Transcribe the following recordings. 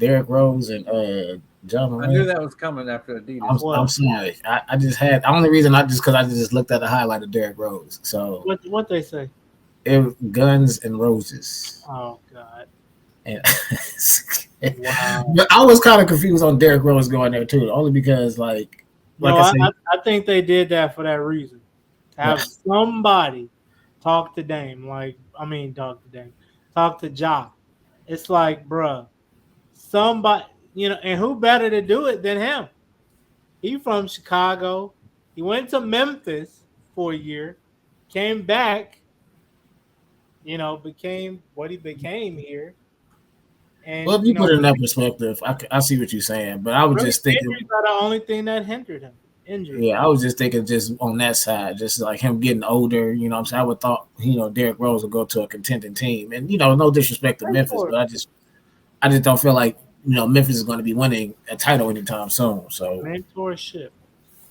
Derrick Rose and John I knew Morant. that was coming after I'm, Adidas. I'm What? sorry. I just had the only reason I just because I just looked at the highlight of Derrick Rose. So What they say? it was Guns and Roses. Oh God! And Wow. but I was kind of confused on Derrick Rose going there too, only because like No, I I, said, I I think they did that for that reason. To have somebody talk to Dame, talk to Dame, talk to Ja. It's like, bruh, somebody, and who better to do it than him? He from Chicago. He went to Memphis for a year, came back, became what he became here, well, and if you put it in that perspective, I see what you're saying. But I was really just thinking, injuries are the only thing that hindered him. Injuries. yeah, I was just thinking just on that side, just like him getting older. You know, what I'm saying I would thought Derrick Rose would go to a contending team, and no disrespect to Memphis, but I just don't feel like Memphis is going to be winning a title anytime soon. So Mentorship.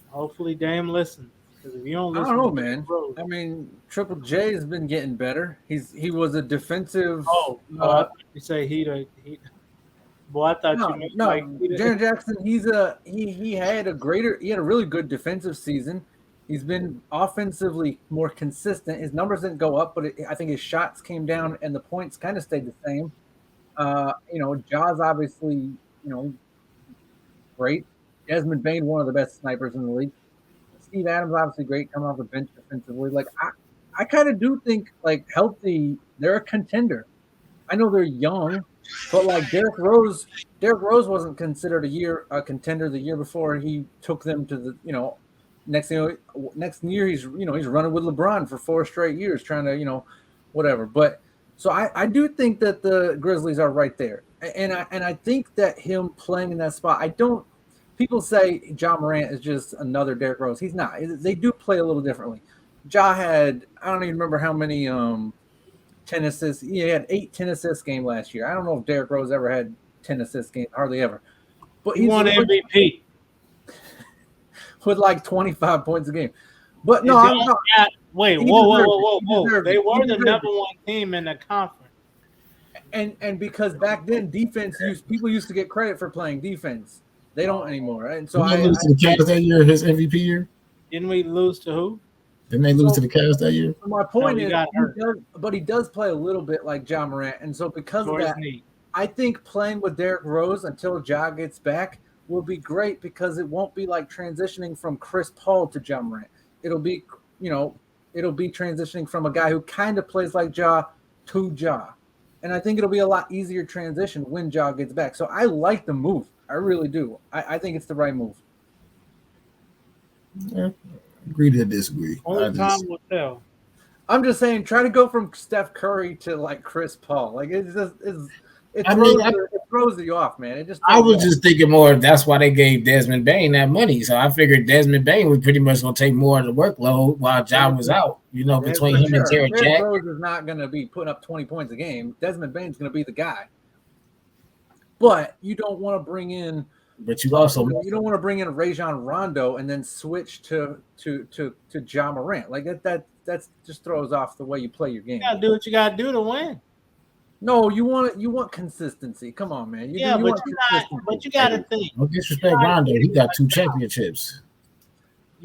Hopefully, Dame listens. Because if you don't I don't listen know, to Derrick man. Rose, I mean, Triple J has been getting better. He was a defensive. oh no, I thought you say he. Boy, I thought you No, meant like no, Jaren Jackson. He had a really good defensive season. He's been offensively more consistent. His numbers didn't go up, but I think his shots came down and the points kind of stayed the same. Jaws obviously, great. Desmond Bain, one of the best snipers in the league. Steve Adams, obviously great coming off the bench defensively. Like I kind of do think like healthy, they're a contender. I know they're young, but like Derrick Rose wasn't considered a contender the year before he took them to the next year he's running with LeBron for 4 straight years trying to whatever. But so I do think that the Grizzlies are right there, and I think that him playing in that spot, I don't. People say John Morant is just another Derrick Rose. He's not. They do play a little differently. Ja had I don't even remember how many 10 assists. He had 8 10 assist game last year. I don't know if Derrick Rose ever had 10 assist game, hardly ever. But he he's won MVP. with like 25 points a game. But no, Is I'm not. wait, He whoa, whoa, deserved whoa, it. whoa, He whoa! deserved They it. He were the deserved number it. one team in the conference. And because back then people used to get credit for playing defense. They don't anymore. And so didn't they I lose to the Cavs that year? His MVP year? Didn't we lose to who? Didn't they lose to the Cavs that year? so my No, point he is got hurt. he does play a little bit like John Morant. And so because of Towards that, knee. I think playing with Derrick Rose until Ja gets back will be great because it won't be like transitioning from Chris Paul to Ja Morant. It'll be, it'll be transitioning from a guy who kind of plays like Ja to Ja. And I think it'll be a lot easier transition when Ja gets back. So I like the move. I really do. I think it's the right move. Yeah, agree to disagree. Only time will tell. I'm just saying, try to go from Steph Curry to like Chris Paul. Like it I mean, throws you off, man. It just I throws you was off. just thinking more. That's why they gave Desmond Bain that money. So I figured Desmond Bain was pretty much going to take more of the workload while Ja was out. Yeah, Between for him and sure. Jared Derrick Jack. Rose is not going to be putting up 20 points a game. Desmond Bain's going to be the guy. But you don't want to bring in. But you also you don't want to bring in Rajon Rondo and then switch to Ja Morant. Like that just throws off the way you play your game. You gotta do what you gotta do to win. No, you want consistency. Come on, man. But you gotta think. No disrespect, Rondo. He got 2 championships.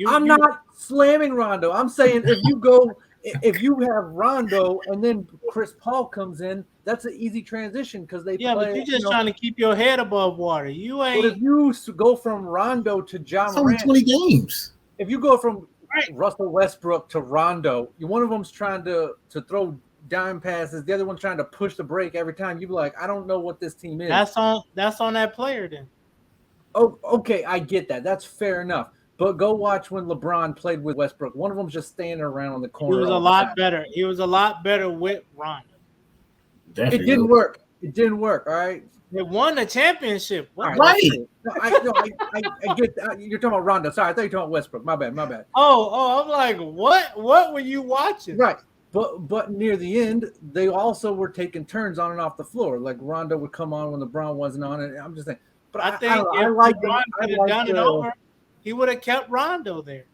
I'm not slamming Rondo. I'm saying if you have Rondo and then Chris Paul comes in, that's an easy transition because they play. But you're just trying to keep your head above water. You ain't. But if you go from Rondo to Ja It's only Morant, 20 games. if you go from Russell Westbrook to Rondo, one of them's trying to throw dime passes, the other one's trying to push the break every time. You be like, I don't know what this team is. That's on that player then. Oh, okay, I get that. That's fair enough. But go watch when LeBron played with Westbrook. One of them's just standing around on the corner. He was a lot better. He was a lot better with Rondo. Definitely. It didn't work. It didn't work. All right. They won the championship. Right. I get that. You're talking about Rondo. Sorry, I thought you were talking about Westbrook. My bad. Oh, I'm like, what were you watching? Right. But near the end, they also were taking turns on and off the floor. Like Rondo would come on when LeBron wasn't on, and I'm just saying. But I think if LeBron could have done it over, he would have kept Rondo there.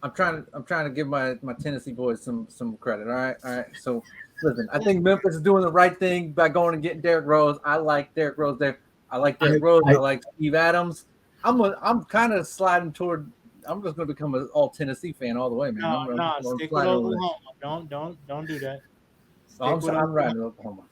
I'm trying to give my Tennessee boys some credit. All right. So listen, I think Memphis is doing the right thing by going and getting Derrick Rose. I like Derrick Rose there. I like Derrick Rose. I like Steve Adams. I'm kind of sliding toward. I'm just going to become an all Tennessee fan all the way, man. No, stick with Oklahoma. Don't do that. So I'm riding with Oklahoma.